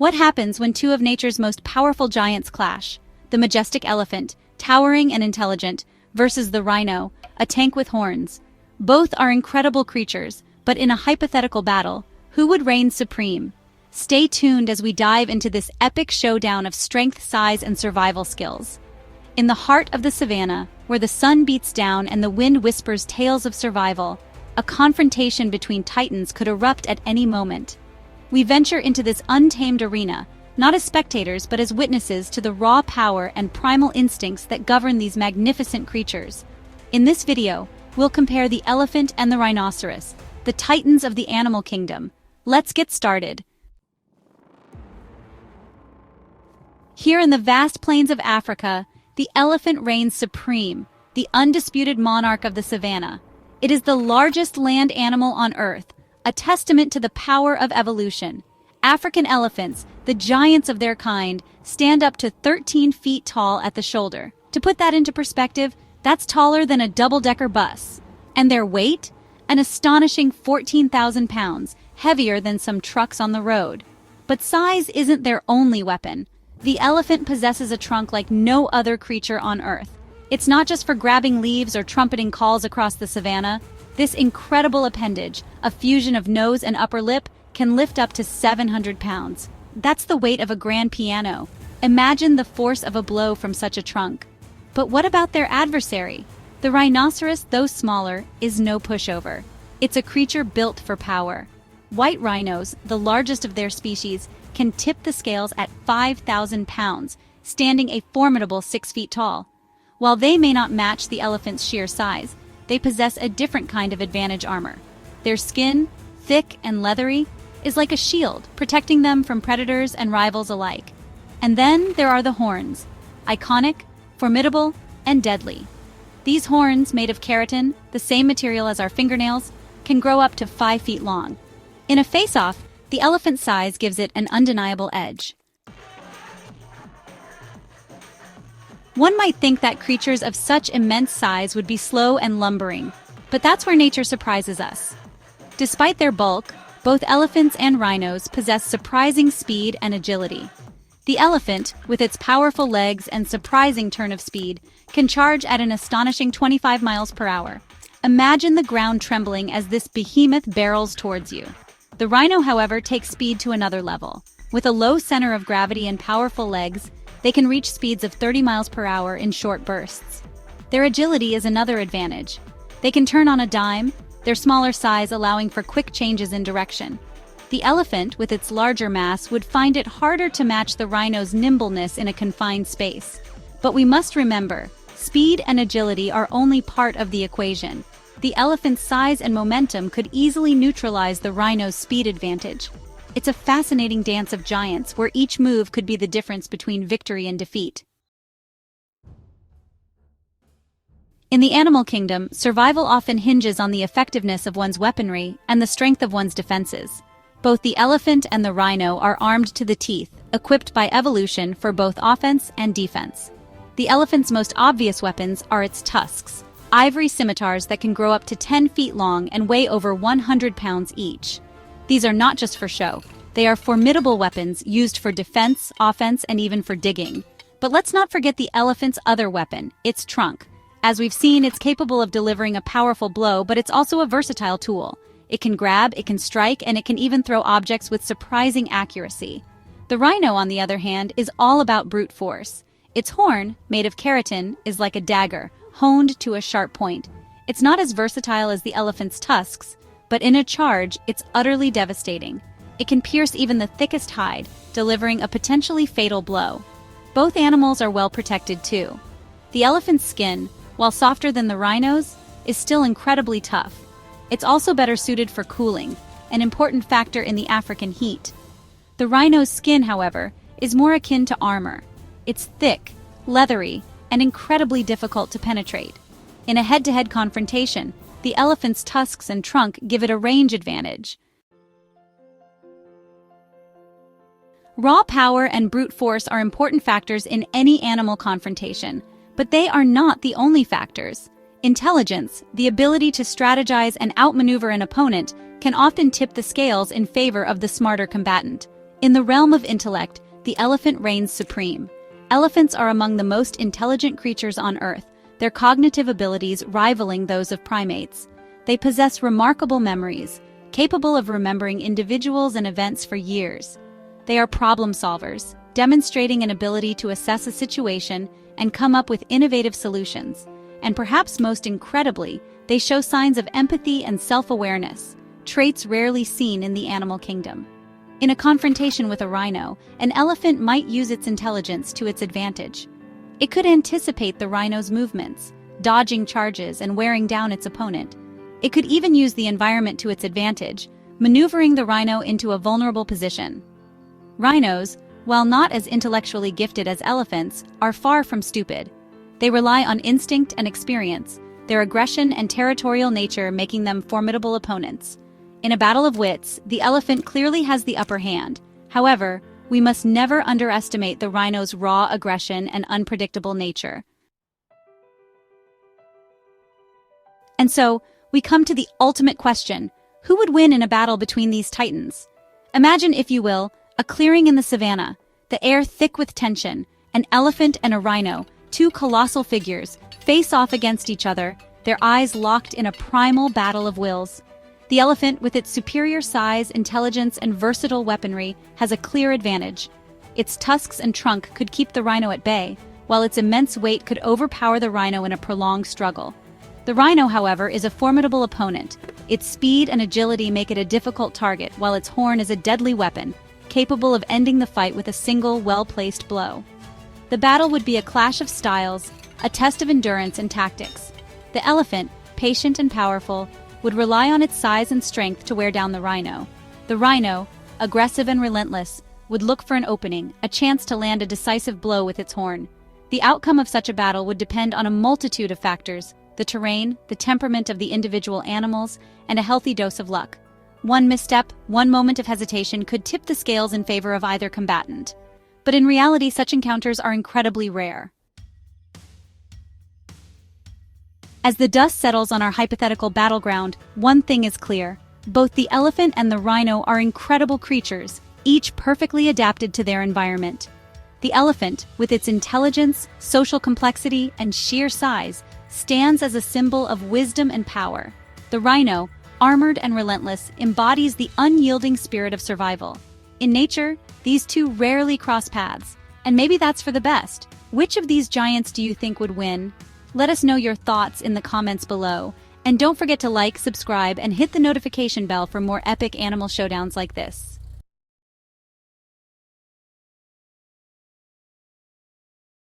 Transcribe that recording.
What happens when two of nature's most powerful giants clash? The majestic elephant, towering and intelligent, versus the rhino, a tank with horns. Both are incredible creatures, but in a hypothetical battle, who would reign supreme? Stay tuned as we dive into this epic showdown of strength, size, and survival skills. In the heart of the savannah, where the sun beats down and the wind whispers tales of survival, a confrontation between titans could erupt at any moment. We venture into this untamed arena, not as spectators but as witnesses to the raw power and primal instincts that govern these magnificent creatures. In this video, we'll compare the elephant and the rhinoceros, the titans of the animal kingdom. Let's get started. Here in the vast plains of Africa, the elephant reigns supreme, the undisputed monarch of the savanna. It is the largest land animal on Earth, a testament to the power of evolution. African elephants, the giants of their kind, stand up to 13 feet tall at the shoulder. To put that into perspective, that's taller than a double-decker bus. And their weight? An astonishing 14,000 pounds, heavier than some trucks on the road. But size isn't their only weapon. The elephant possesses a trunk like no other creature on Earth. It's not just for grabbing leaves or trumpeting calls across the savannah. This incredible appendage, a fusion of nose and upper lip, can lift up to 700 pounds. That's the weight of a grand piano. Imagine the force of a blow from such a trunk. But what about their adversary? The rhinoceros, though smaller, is no pushover. It's a creature built for power. White rhinos, the largest of their species, can tip the scales at 5,000 pounds, standing a formidable 6 feet tall. While they may not match the elephant's sheer size, they possess a different kind of advantage armor. Their skin, thick and leathery, is like a shield, protecting them from predators and rivals alike. And then there are the horns, iconic, formidable, and deadly. These horns, made of keratin, the same material as our fingernails, can grow up to 5 feet long. In a face-off, the elephant's size gives it an undeniable edge. One might think that creatures of such immense size would be slow and lumbering, but that's where nature surprises us. Despite their bulk, both elephants and rhinos possess surprising speed and agility. The elephant, with its powerful legs and surprising turn of speed, can charge at an astonishing 25 miles per hour. Imagine the ground trembling as this behemoth barrels towards you. The rhino, however, takes speed to another level. With a low center of gravity and powerful legs, they can reach speeds of 30 miles per hour in short bursts. Their agility is another advantage. They can turn on a dime, their smaller size allowing for quick changes in direction. The elephant, with its larger mass, would find it harder to match the rhino's nimbleness in a confined space. But we must remember, speed and agility are only part of the equation. The elephant's size and momentum could easily neutralize the rhino's speed advantage. It's a fascinating dance of giants where each move could be the difference between victory and defeat. In the animal kingdom, survival often hinges on the effectiveness of one's weaponry and the strength of one's defenses. Both the elephant and the rhino are armed to the teeth, equipped by evolution for both offense and defense. The elephant's most obvious weapons are its tusks, ivory scimitars that can grow up to 10 feet long and weigh over 100 pounds each. These are not just for show. They are formidable weapons used for defense, offense, and even for digging. But let's not forget the elephant's other weapon, its trunk. As we've seen, it's capable of delivering a powerful blow, but it's also a versatile tool. It can grab, it can strike, and it can even throw objects with surprising accuracy. The rhino, on the other hand, is all about brute force. Its horn, made of keratin, is like a dagger, honed to a sharp point. It's not as versatile as the elephant's tusks, but in a charge, it's utterly devastating. It can pierce even the thickest hide, delivering a potentially fatal blow. Both animals are well protected too. The elephant's skin, while softer than the rhino's, is still incredibly tough. It's also better suited for cooling, an important factor in the African heat. The rhino's skin, however, is more akin to armor. It's thick, leathery, and incredibly difficult to penetrate. In a head-to-head confrontation, the elephant's tusks and trunk give it a range advantage. Raw power and brute force are important factors in any animal confrontation, but they are not the only factors. Intelligence, the ability to strategize and outmaneuver an opponent, can often tip the scales in favor of the smarter combatant. In the realm of intellect, the elephant reigns supreme. Elephants are among the most intelligent creatures on Earth, their cognitive abilities rivaling those of primates. They possess remarkable memories, capable of remembering individuals and events for years. They are problem solvers, demonstrating an ability to assess a situation and come up with innovative solutions. And perhaps most incredibly, they show signs of empathy and self-awareness, traits rarely seen in the animal kingdom. In a confrontation with a rhino, an elephant might use its intelligence to its advantage. It could anticipate the rhino's movements, dodging charges and wearing down its opponent. It could even use the environment to its advantage, maneuvering the rhino into a vulnerable position. Rhinos, while not as intellectually gifted as elephants, are far from stupid. They rely on instinct and experience, their aggression and territorial nature making them formidable opponents. In a battle of wits, the elephant clearly has the upper hand. However, we must never underestimate the rhino's raw aggression and unpredictable nature. And so, we come to the ultimate question: who would win in a battle between these titans? Imagine, if you will, a clearing in the savannah, the air thick with tension, an elephant and a rhino, two colossal figures, face off against each other, their eyes locked in a primal battle of wills. The elephant, with its superior size, intelligence, and versatile weaponry, has a clear advantage. Its tusks and trunk could keep the rhino at bay, while its immense weight could overpower the rhino in a prolonged struggle. The rhino, however, is a formidable opponent. Its speed and agility make it a difficult target, while its horn is a deadly weapon, capable of ending the fight with a single, well-placed blow. The battle would be a clash of styles, a test of endurance and tactics. The elephant, patient and powerful, would rely on its size and strength to wear down the rhino. The rhino, aggressive and relentless, would look for an opening, a chance to land a decisive blow with its horn. The outcome of such a battle would depend on a multitude of factors: the terrain, the temperament of the individual animals, and a healthy dose of luck. One misstep, one moment of hesitation could tip the scales in favor of either combatant. But in reality, such encounters are incredibly rare. As the dust settles on our hypothetical battleground, one thing is clear: both the elephant and the rhino are incredible creatures, each perfectly adapted to their environment. The elephant, with its intelligence, social complexity, and sheer size, stands as a symbol of wisdom and power. The rhino, armored and relentless, embodies the unyielding spirit of survival. In nature, these two rarely cross paths, and maybe that's for the best. Which of these giants do you think would win? Let us know your thoughts in the comments below, and don't forget to like, subscribe, and hit the notification bell for more epic animal showdowns like this.